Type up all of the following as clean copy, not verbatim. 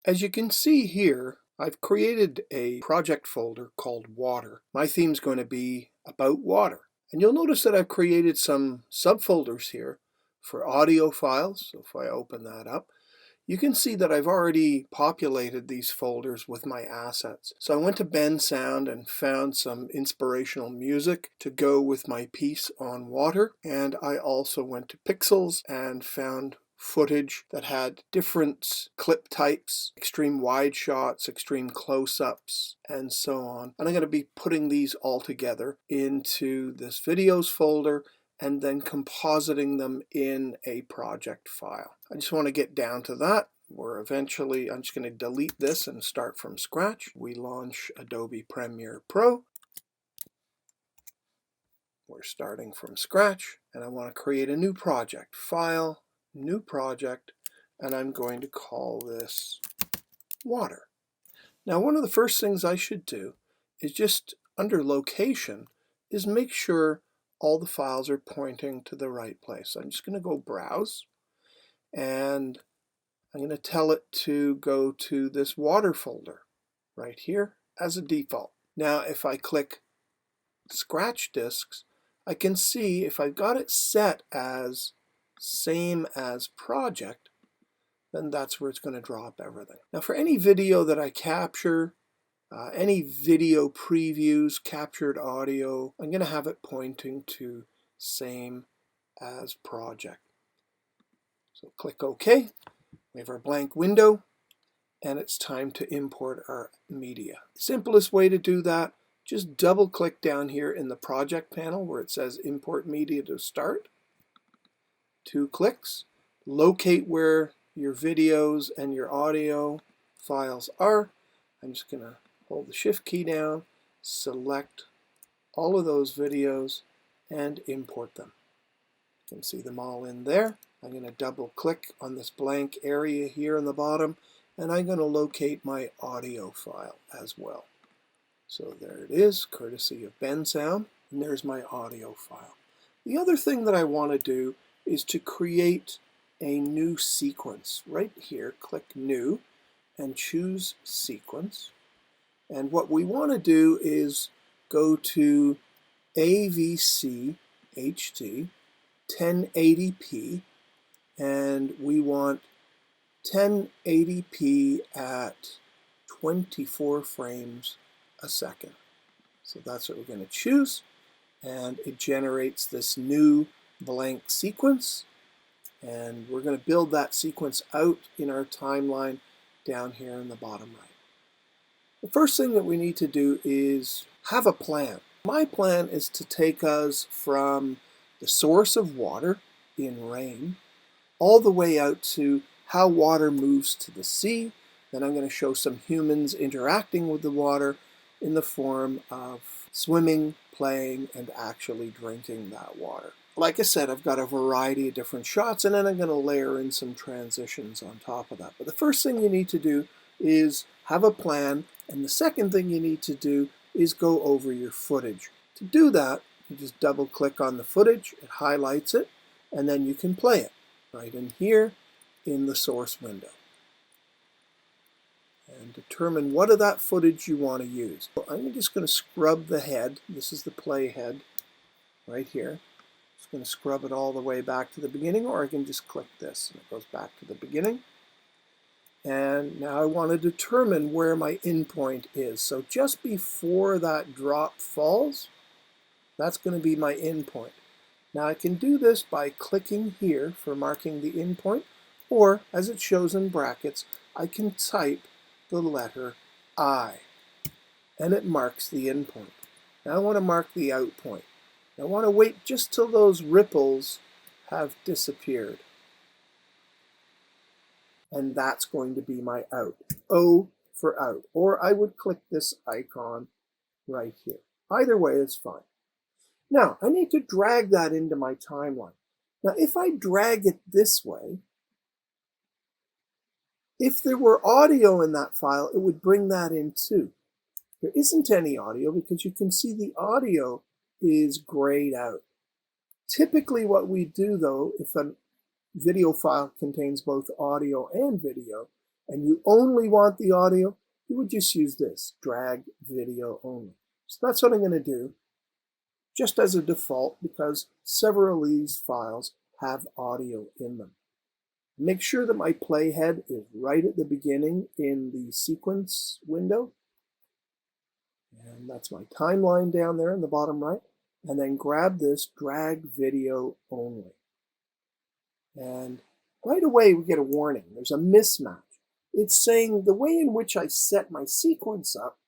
As you can see here, I've created a project folder called Water. My theme's going to be about water. And you'll notice that I've created some subfolders here for audio files. So if I open that up, you can see that I've already populated these folders with my assets. So I went to Bensound and found some inspirational music to go with my piece on water. And I also went to Pexels and found footage that had different clip types, extreme wide shots, extreme close-ups, and so on. And I'm going to be putting these all together into this videos folder and then compositing them in a project file. I just want to get down to that, where eventually I'm just going to delete this and start from scratch. We launch Adobe Premiere Pro. We're starting from scratch, and I want to create a new project. File, new project, and I'm going to call this Water. Now, one of the first things I should do is just under location is make sure all the files are pointing to the right place. I'm just going to go browse, and I'm going to tell it to go to this water folder right here as a default. Now, if I click Scratch Disks, I can see if I've got it set as same as project, then that's where it's going to drop everything. Now, for any video that I capture, any video previews, captured audio, I'm going to have it pointing to same as project. So click OK. We have our blank window, and it's time to import our media. Simplest way to do that, just double click down here in the project panel where it says import media to start. 2 clicks, locate where your videos and your audio files are. I'm just going to hold the shift key down, select all of those videos, and import them. You can see them all in there. I'm going to double click on this blank area here in the bottom, and I'm going to locate my audio file as well. So there it is, courtesy of Bensound, and there's my audio file. The other thing that I want to do is to create a new sequence. Right here, click New, and choose Sequence. And what we want to do is go to AVC HD 1080p, and we want 1080p at 24 frames a second. So that's what we're going to choose, and it generates this new blank sequence, and we're going to build that sequence out in our timeline down here in the bottom right. The first thing that we need to do is have a plan. My plan is to take us from the source of water in rain all the way out to how water moves to the sea. Then I'm going to show some humans interacting with the water in the form of swimming, playing, and actually drinking that water. Like I said, I've got a variety of different shots, and then I'm going to layer in some transitions on top of that. But the first thing you need to do is have a plan, and the second thing you need to do is go over your footage. To do that, you just double click on the footage, it highlights it, and then you can play it right in here in the source window. And determine what of that footage you want to use. So I'm just going to scrub the head. This is the play head right here. Just going to scrub it all the way back to the beginning, or I can just click this and it goes back to the beginning. And now I want to determine where my endpoint is. So just before that drop falls, that's going to be my endpoint. Now I can do this by clicking here for marking the endpoint, or as it shows in brackets, I can type the letter I, and it marks the endpoint. Now I want to mark the out point. I want to wait just till those ripples have disappeared. And that's going to be my out. O for out. Or I would click this icon right here. Either way is fine. Now, I need to drag that into my timeline. Now, if I drag it this way, if there were audio in that file, it would bring that in too. There isn't any audio because you can see the audio is grayed out. Typically what we do though, if a video file contains both audio and video, and you only want the audio, you would just use this, drag video only. So that's what I'm going to do, just as a default, because several of these files have audio in them. Make sure that my playhead is right at the beginning in the sequence window. And that's my timeline down there in the bottom right. And then grab this, drag video only. And right away we get a warning. There's a mismatch. It's saying the way in which I set my sequence up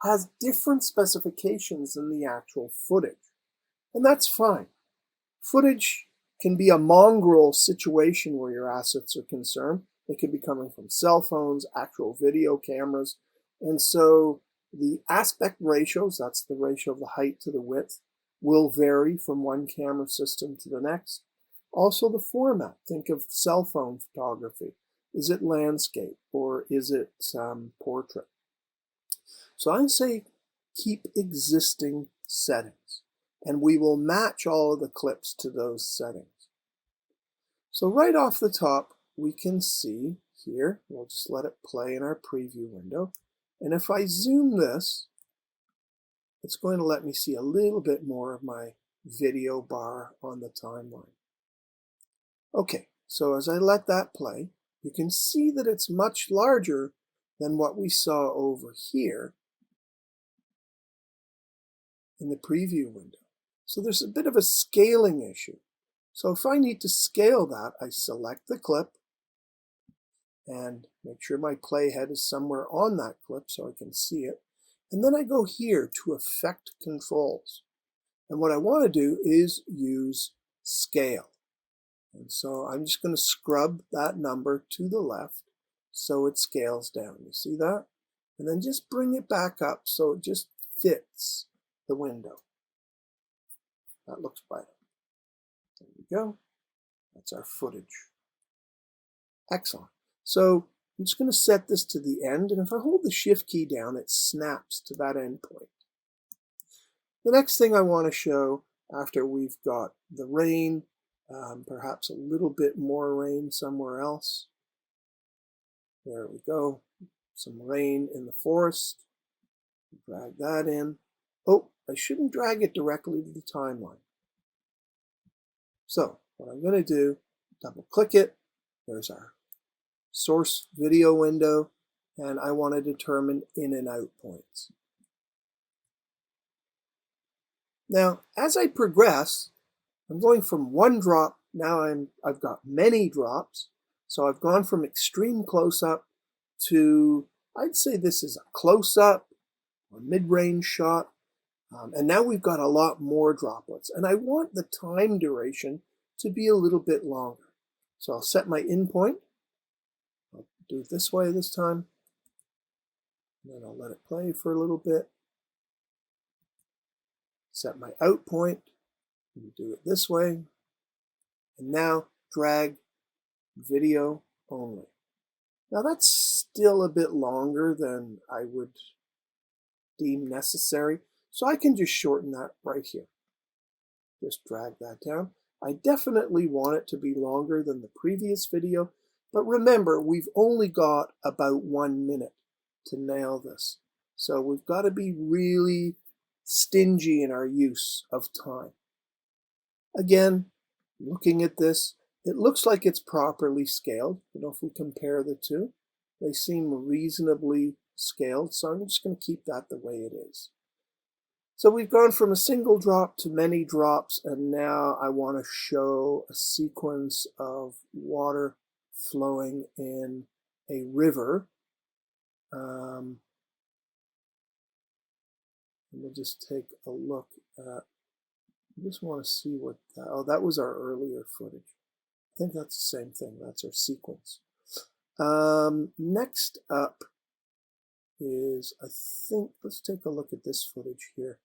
has different specifications than the actual footage. And that's fine. Footage can be a mongrel situation where your assets are concerned. They could be coming from cell phones, actual video cameras. And so the aspect ratios, that's the ratio of the height to the width, will vary from one camera system to the next. Also the format. Think of cell phone photography. Is it landscape or is it portrait? So I say keep existing settings, and we will match all of the clips to those settings. So right off the top, we can see here, we'll just let it play in our preview window. And if I zoom this, it's going to let me see a little bit more of my video bar on the timeline. Okay, so as I let that play, you can see that it's much larger than what we saw over here in the preview window. So there's a bit of a scaling issue. So if I need to scale that, I select the clip and make sure my playhead is somewhere on that clip so I can see it. And then I go here to Effect Controls. And what I want to do is use Scale. And so I'm just going to scrub that number to the left so it scales down. You see that? And then just bring it back up so it just fits the window. That looks better. There we go. That's our footage. Excellent. So I'm just going to set this to the end, and if I hold the Shift key down, it snaps to that end point. The next thing I want to show after we've got the rain, perhaps a little bit more rain somewhere else. There we go. Some rain in the forest. Drag that in. Oh, I shouldn't drag it directly to the timeline. So what I'm going to do, double click it. There's our source video window, and I want to determine in and out points. Now, as I progress, I'm going from one drop, now I've got many drops. So I've gone from extreme close-up to, I'd say this is a close-up, a mid-range shot, and now we've got a lot more droplets. And I want the time duration to be a little bit longer. So I'll set my in point. I'll do it this way this time. And then I'll let it play for a little bit. Set my out point. And do it this way. And now drag video only. Now that's still a bit longer than I would deem necessary. So I can just shorten that right here. Just drag that down. I definitely want it to be longer than the previous video, but remember, we've only got about 1 minute to nail this. So we've got to be really stingy in our use of time. Again, looking at this, it looks like it's properly scaled. You know, if we compare the two, they seem reasonably scaled, so I'm just going to keep that the way it is. So we've gone from a single drop to many drops, and now I want to show a sequence of water flowing in a river. And we'll just take a look at, I just want to see what that, oh, that was our earlier footage. I think that's the same thing. That's our sequence. Next up is, I think, let's take a look at this footage here.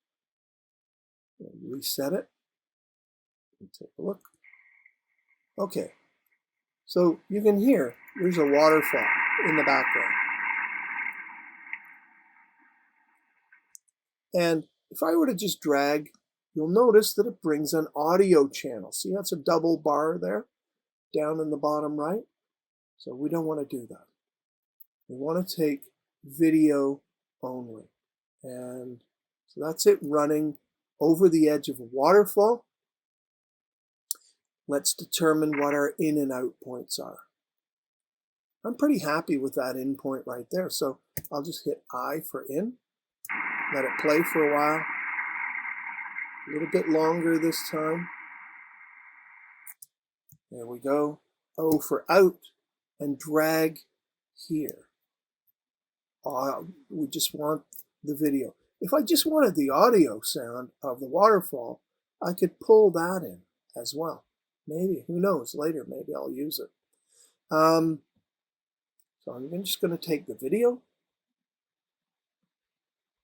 Reset it. Take a look. Okay, so you can hear there's a waterfall in the background. And if I were to just drag, you'll notice that it brings an audio channel. See, that's a double bar there down in the bottom right. So we don't want to do that. We want to take video only. And so that's it running over the edge of a waterfall. Let's determine what our in and out points are. I'm pretty happy with that in point right there. So I'll just hit I for in, let it play for a while, a little bit longer this time. There we go. O for out, and drag here. We just want the video. If I just wanted the audio sound of the waterfall, I could pull that in as well. Maybe, who knows, later maybe I'll use it. So I'm just going to take the video.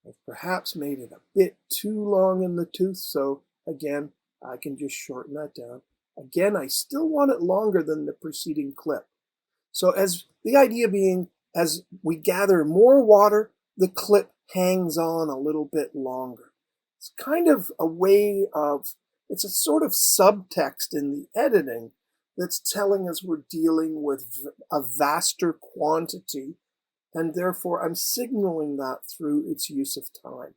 I've perhaps made it a bit too long in the tooth, so again, I can just shorten that down. Again, I still want it longer than the preceding clip. So as the idea being, as we gather more water, the clip hangs on a little bit longer. It's kind of a way of, it's a sort of subtext in the editing that's telling us we're dealing with a vaster quantity, and therefore I'm signaling that through its use of time.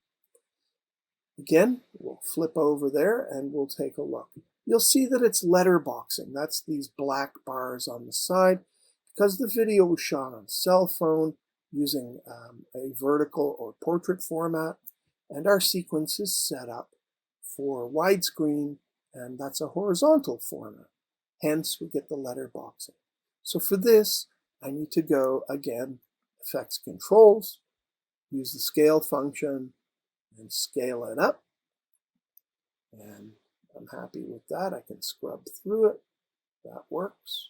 Again, we'll flip over there and we'll take a look. You'll see that it's letterboxing. That's these black bars on the side. Because the video was shot on cell phone using a vertical or portrait format, and our sequence is set up for widescreen, and that's a horizontal format. Hence, we get the letterboxing. So for this, I need to go, again, Effects Controls, use the scale function, and scale it up. And I'm happy with that. I can scrub through it. That works.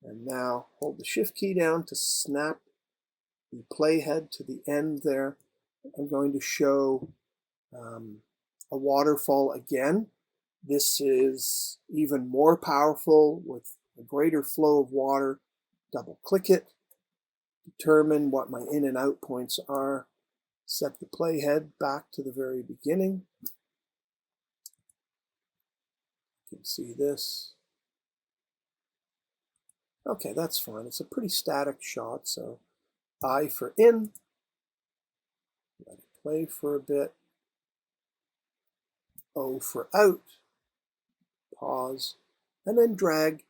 And now hold the Shift key down to snap the playhead to the end there. I'm going to show a waterfall again. This is even more powerful with a greater flow of water. Double click it, determine what my in and out points are, set the playhead back to the very beginning. You can see this. Okay, that's fine. It's a pretty static shot, so I for in, let it play for a bit. O for out, pause, and then drag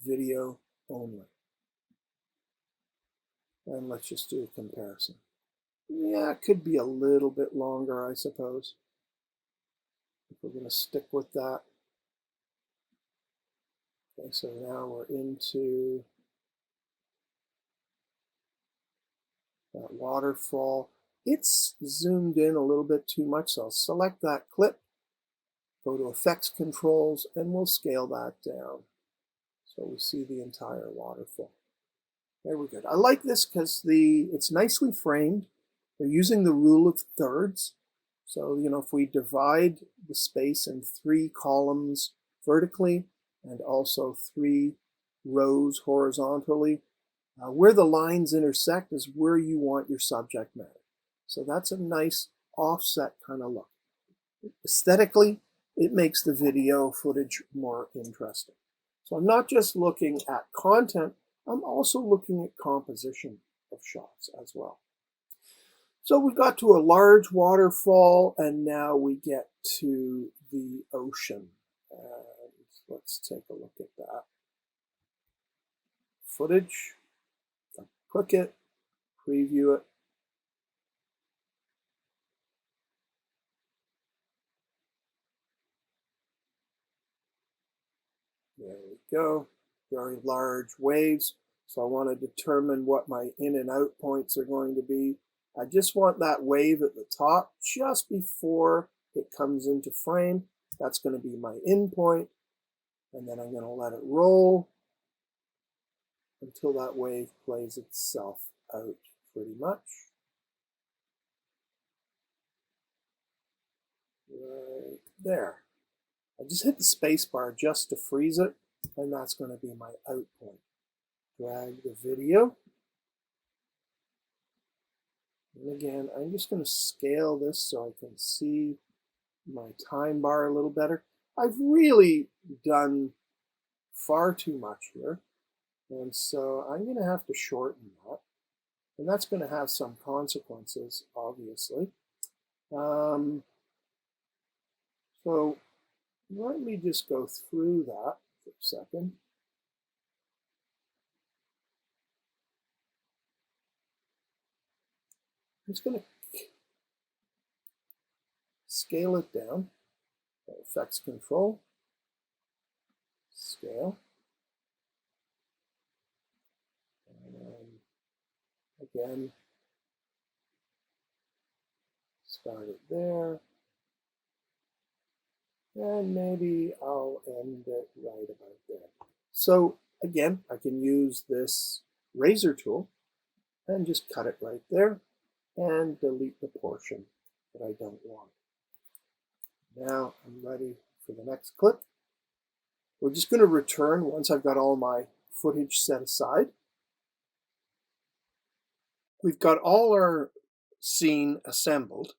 video only. And let's just do a comparison. Yeah, it could be a little bit longer, I suppose, if we're going to stick with that. Okay, so now we're into that waterfall. It's zoomed in a little bit too much, so I'll select that clip, go to Effects Controls, and we'll scale that down so we see the entire waterfall. There we go. I like this because it's nicely framed. They're using the rule of thirds. So, if we divide the space in 3 columns vertically and also 3 rows horizontally, where the lines intersect is where you want your subject matter. So that's a nice offset kind of look. Aesthetically, it makes the video footage more interesting. So I'm not just looking at content, I'm also looking at composition of shots as well. So we got to a large waterfall, and now we get to the ocean. And let's take a look at that. Footage, click it, preview it. There we go, very large waves. So I want to determine what my in and out points are going to be. I just want that wave at the top just before it comes into frame. That's going to be my in point. And then I'm going to let it roll until that wave plays itself out pretty much. Right there. I just hit the space bar just to freeze it, and that's going to be my out point. Drag the video. And again, I'm just going to scale this so I can see my time bar a little better. I've really done far too much here, and so I'm going to have to shorten that. And that's going to have some consequences, obviously. So let me just go through that for a second. I'm just going to scale it down. Effects Control, Scale. And again, start it there. And maybe I'll end it right about there. So again, I can use this razor tool and just cut it right there and delete the portion that I don't want. Now I'm ready for the next clip. We're just going to return once I've got all my footage set aside. We've got all our scene assembled.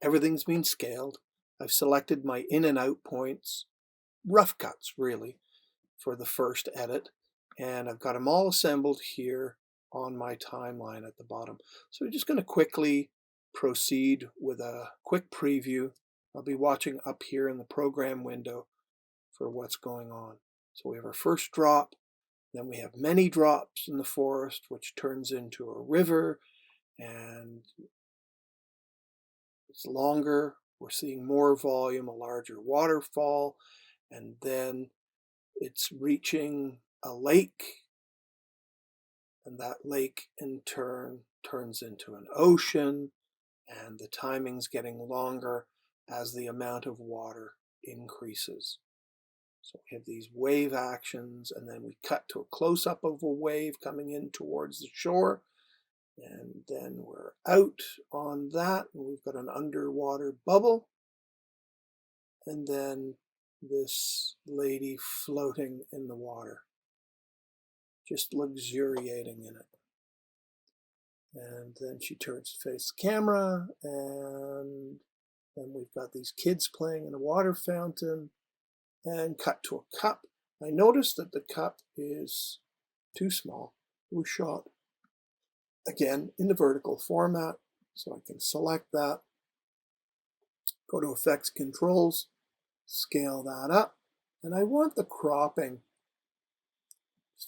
Everything's been scaled. I've selected my in and out points, rough cuts really, for the first edit. And I've got them all assembled here on my timeline at the bottom. So we're just going to quickly proceed with a quick preview. I'll be watching up here in the program window for what's going on. So we have our first drop, then we have many drops in the forest, which turns into a river, and it's longer. We're seeing more volume, a larger waterfall, and then it's reaching a lake, and that lake in turn turns into an ocean, and the timing's getting longer as the amount of water increases. So we have these wave actions, and then we cut to a close-up of a wave coming in towards the shore, and then we're out on that, and we've got an underwater bubble, and then this lady floating in the water, just luxuriating in it. And then she turns to face the camera, and then we've got these kids playing in a water fountain, and cut to a cup. I noticed that the cup is too small. It was shot again in the vertical format, so I can select that, go to Effects Controls, scale that up, and I want the cropping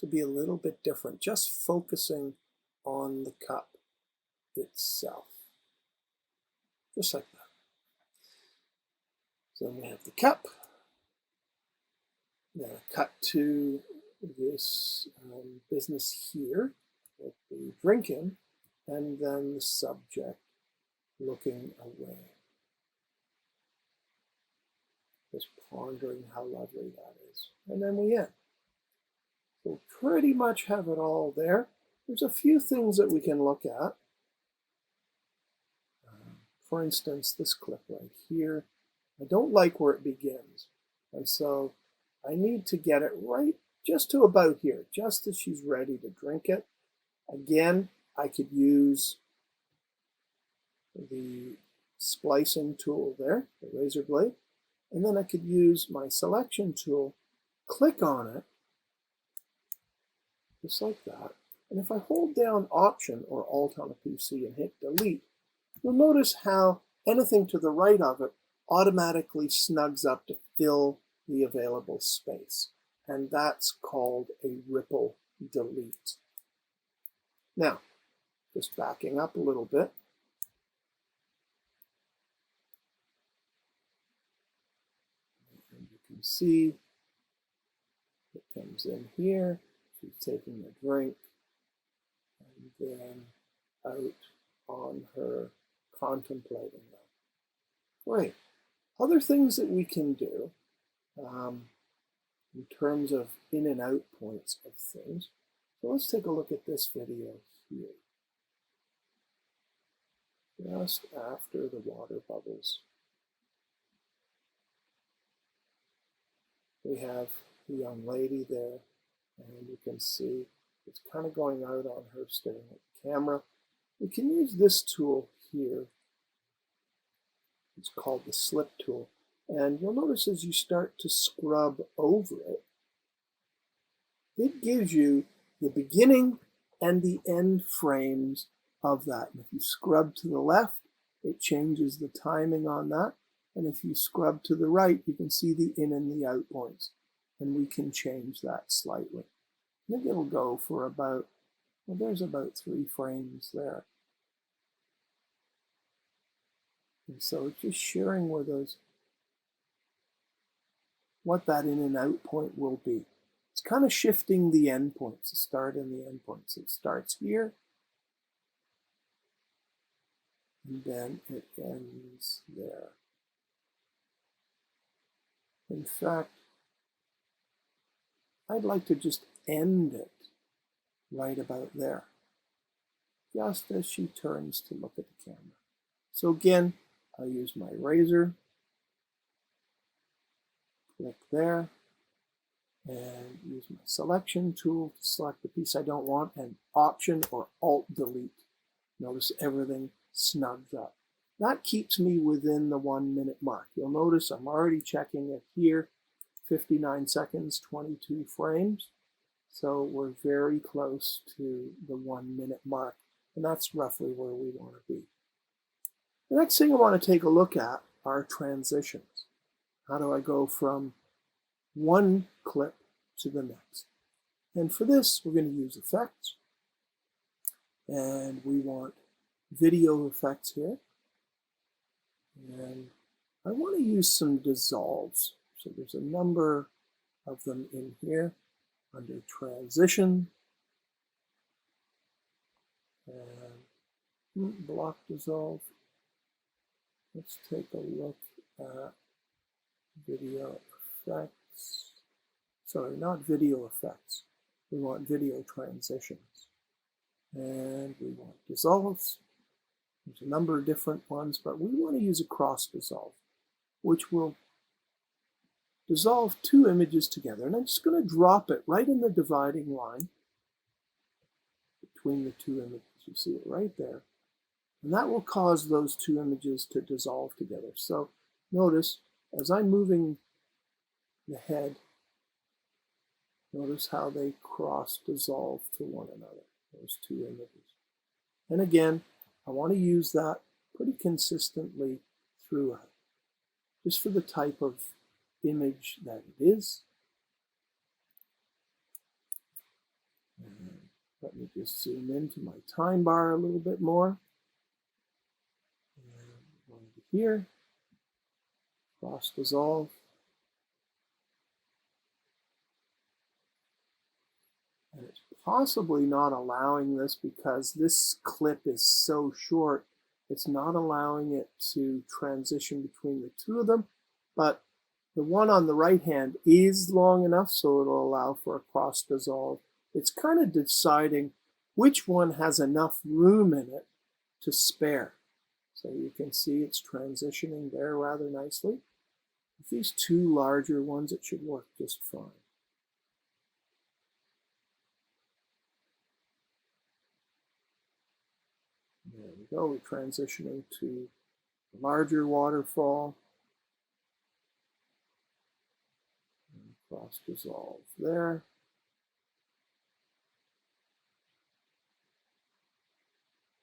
to be a little bit different, just focusing on the cup itself, just like that. So then we have the cup. Then I cut to this business here with the drinking, and then the subject looking away, just pondering how lovely that is. And then we end. So pretty much have it all there. There's a few things that we can look at. For instance, this clip right here. I don't like where it begins. And so I need to get it right just to about here, just as she's ready to drink it. Again, I could use the splicing tool there, the razor blade, and then I could use my selection tool, click on it, just like that. And if I hold down Option or Alt on a PC and hit Delete, you'll notice how anything to the right of it automatically snugs up to fill the available space. And that's called a ripple delete. Now, just backing up a little bit. And you can see it comes in here. She's taking a drink, and then out on her contemplating them. Great. Other things that we can do in terms of in and out points of things. So let's take a look at this video here. Just after the water bubbles, we have the young lady there, and you can see it's kind of going out on her staring at the camera. We can use this tool here. It's called the slip tool. And you'll notice as you start to scrub over it, it gives you the beginning and the end frames of that. And if you scrub to the left, it changes the timing on that. And if you scrub to the right, you can see the in and the out points. And we can change that slightly. I think it'll go for about, well, there's about 3 frames there. And so it's just sharing with us what that in and out point will be. It's kind of shifting the endpoints, the start and the end points. It starts here, and then it ends there. In fact, I'd like to just end it right about there, just as she turns to look at the camera. So again, I'll use my razor, click there, and use my selection tool to select the piece I don't want, and Option or Alt Delete. Notice everything snugs up. That keeps me within the 1 minute mark. You'll notice I'm already checking it here, 59 seconds, 22 frames. So we're very close to the 1 minute mark, and that's roughly where we want to be. The next thing I want to take a look at are transitions. How do I go from one clip to the next? And for this, we're going to use effects. And we want video effects here. And I want to use some dissolves. So there's a number of them in here under transition. And block dissolve. Let's take a look at video effects. Sorry, not video effects. We want video transitions. And we want dissolves. There's a number of different ones, but we want to use a cross dissolve, which will dissolve 2 images together. And I'm just going to drop it right in the dividing line between the 2 images. You see it right there. And that will cause those 2 images to dissolve together. So notice, as I'm moving the head, notice how they cross dissolve to one another, those 2 images. And again, I want to use that pretty consistently throughout, just for the type of image that it is. And let me just zoom into my time bar a little bit more. And over here, cross dissolve. And it's possibly not allowing this because this clip is so short. It's not allowing it to transition between the 2 of them, but the one on the right hand is long enough so it'll allow for a cross dissolve. It's kind of deciding which one has enough room in it to spare. So you can see it's transitioning there rather nicely. With these 2 larger ones, it should work just fine. There we go, we're transitioning to a larger waterfall. And cross dissolve there.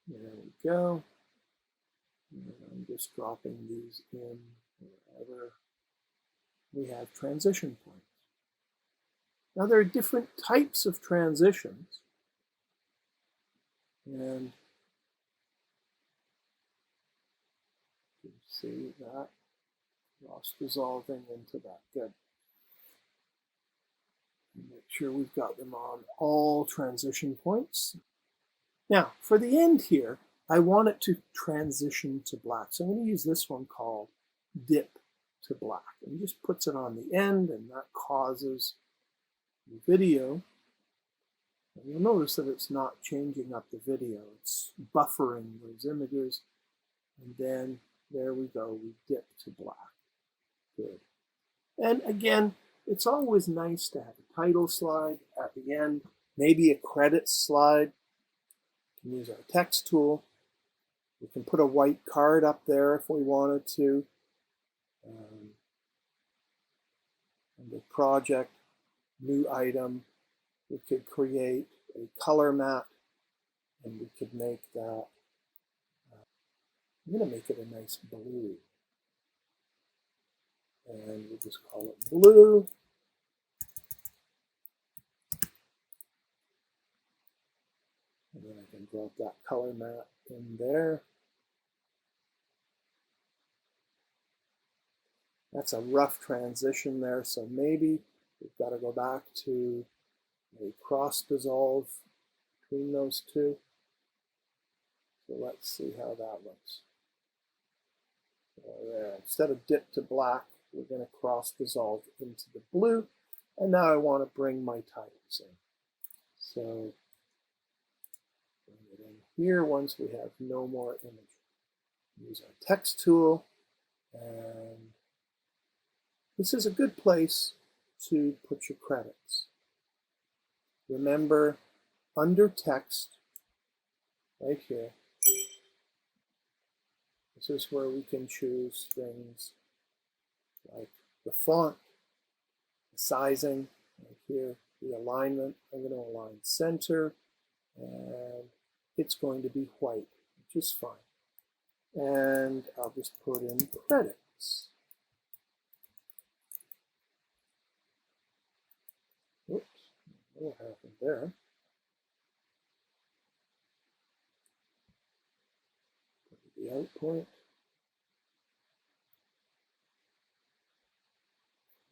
There we go. And I'm just dropping these in wherever we have transition points. Now there are different types of transitions. And you see that cross dissolving into that. Good. Make sure we've got them on all transition points. Now, for the end here, I want it to transition to black. So I'm going to use this one called Dip to Black. And just puts it on the end, and that causes the video. And you'll notice that it's not changing up the video. It's buffering those images. And then there we go, we dip to black. Good. And again, it's always nice to have a title slide at the end, maybe a credits slide. We can use our text tool. We can put a white card up there if we wanted to. Under project, new item, we could create a color mat And we could make that, I'm going to make it a nice blue. And we'll just call it blue. And then I can drop that color map in there. That's a rough transition there, so maybe we've got to go back to a cross dissolve between those two. So let's see how that looks. So there, instead of dip to black, we're going to cross dissolve into the blue. And now I want to bring my titles in. So bring it in here once we have no more image. Use our text tool, and this is a good place to put your credits. Remember, under text, right here, this is where we can choose things like the font, the sizing, right here, the alignment. I'm going to align center, and it's going to be white, which is fine. And I'll just put in credits. Oops, what happened there? The out point.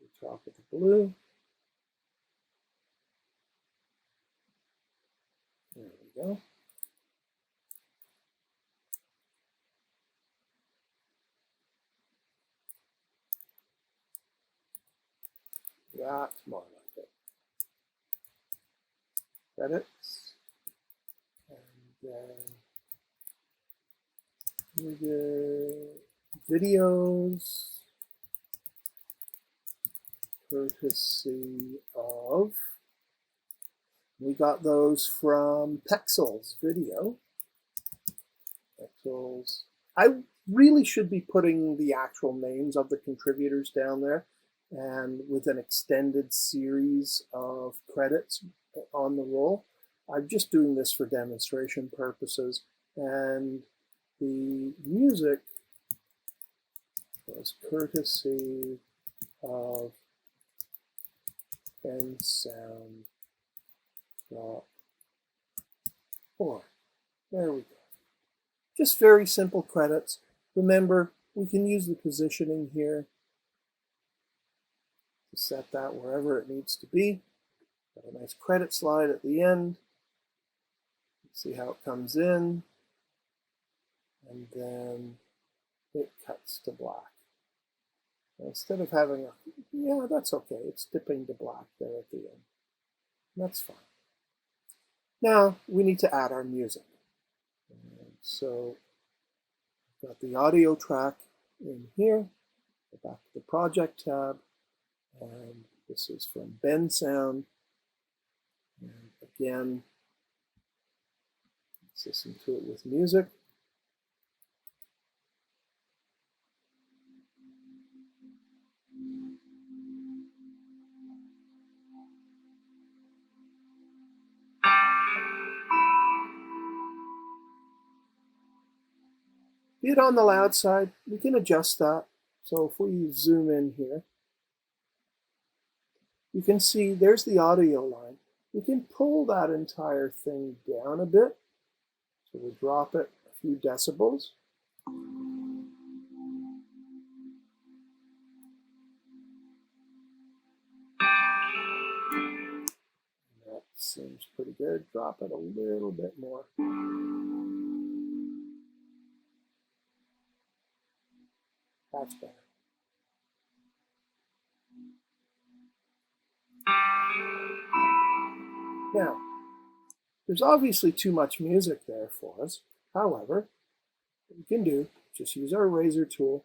The top of the blue. There we go. That's more like it. Credits. And then videos, courtesy of, we got those from Pexels video. Pexels. I really should be putting the actual names of the contributors down there, and with an extended series of credits on the roll. I'm just doing this for demonstration purposes, and the music was courtesy of bensound.org. There we go. Just very simple credits. Remember, we can use the positioning here to set that wherever it needs to be. Got a nice credit slide at the end. See how it comes in. And then it cuts to black. Instead of having a, yeah, that's okay. It's dipping to black there at the end. That's fine. Now we need to add our music. And so I've got the audio track in here. Go back to the project tab. And this is from bensound. And again, let's listen to it with music. Be it on the loud side, we can adjust that. So if we zoom in here, you can see there's the audio line. We can pull that entire thing down a bit. So we drop it a few decibels. That seems pretty good. Drop it a little bit more. That's better. Now, there's obviously too much music there for us. However, what we can do, just use our razor tool.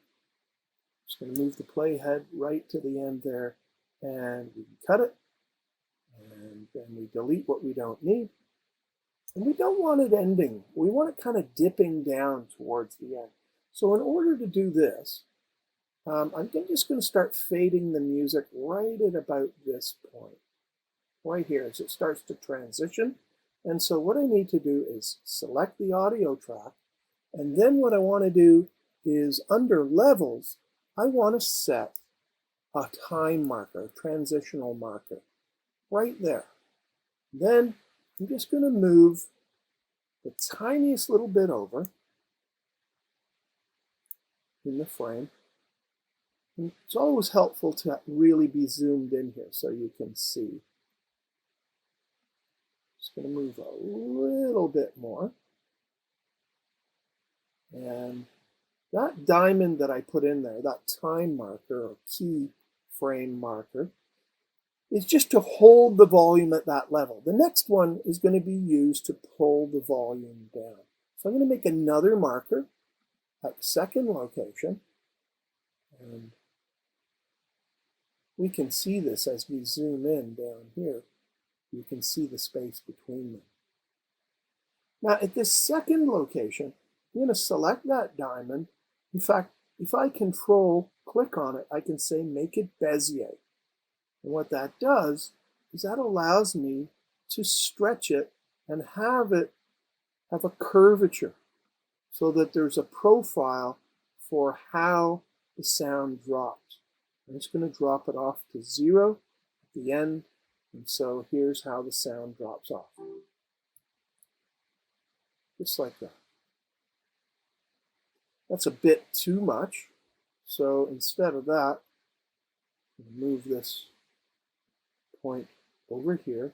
Just going to move the playhead right to the end there, and we can cut it. And then we delete what we don't need. And we don't want it ending. We want it kind of dipping down towards the end. So in order to do this, I'm just going to start fading the music right at about this point. Right here, as it starts to transition. And so what I need to do is select the audio track, and then what I want to do is under levels, I want to set a time marker, a transitional marker, right there. Then I'm just going to move the tiniest little bit over in the frame. And it's always helpful to really be zoomed in here so you can see. Just going to move a little bit more. And that diamond that I put in there, that time marker or key frame marker, is just to hold the volume at that level. The next one is going to be used to pull the volume down. So I'm going to make another marker at the second location. And we can see this as we zoom in down here. You can see the space between them. Now at this second location, I'm going to select that diamond. In fact, if I click on it, I can say make it Bezier. And what that does is that allows me to stretch it and have it have a curvature so that there's a profile for how the sound drops. I'm just going to drop it off to 0 at the end. And so here's how the sound drops off. Just like that. That's a bit too much. So instead of that, move this point over here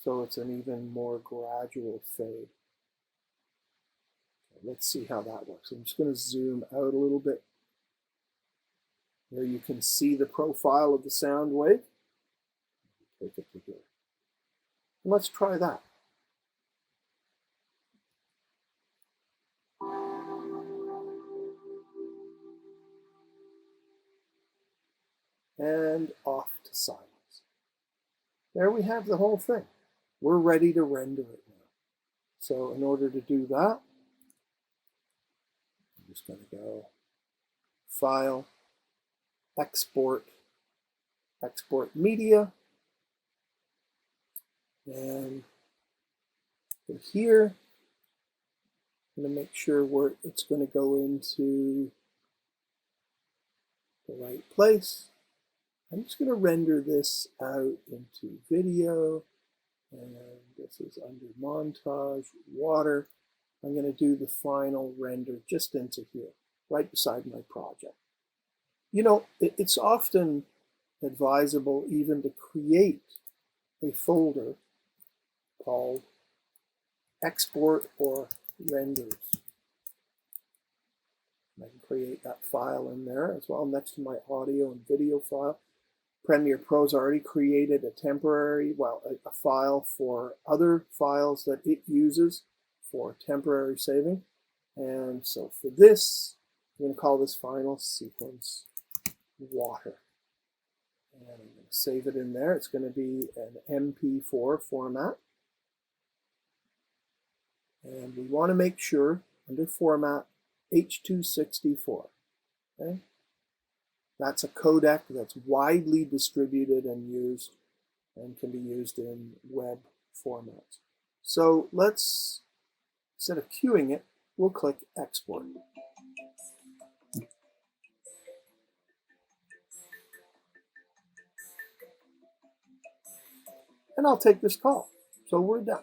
so it's an even more gradual fade. Okay, let's see how that works. I'm just going to zoom out a little bit. There you can see the profile of the sound wave. Take it to here. And let's try that. And off to silence. There we have the whole thing. We're ready to render it now. So in order to do that, I'm just going to go File, Export, Export Media, and from here, I'm going to make sure it's going to go into the right place. I'm just going to render this out into video, and this is under montage, water. I'm going to do the final render just into here, right beside my project. You know, it's often advisable even to create a folder called Export or Renders. I can create that file in there as well next to my audio and video file. Premiere Pro's already created a temporary, a file for other files that it uses for temporary saving. And so for this, I'm going to call this final sequence water. And I'm going to save it in there. It's going to be an MP4 format. And we want to make sure under format H.264. Okay? That's a codec that's widely distributed and used and can be used in web formats. So let's, instead of queuing it, we'll click Export. And I'll take this call. So we're done.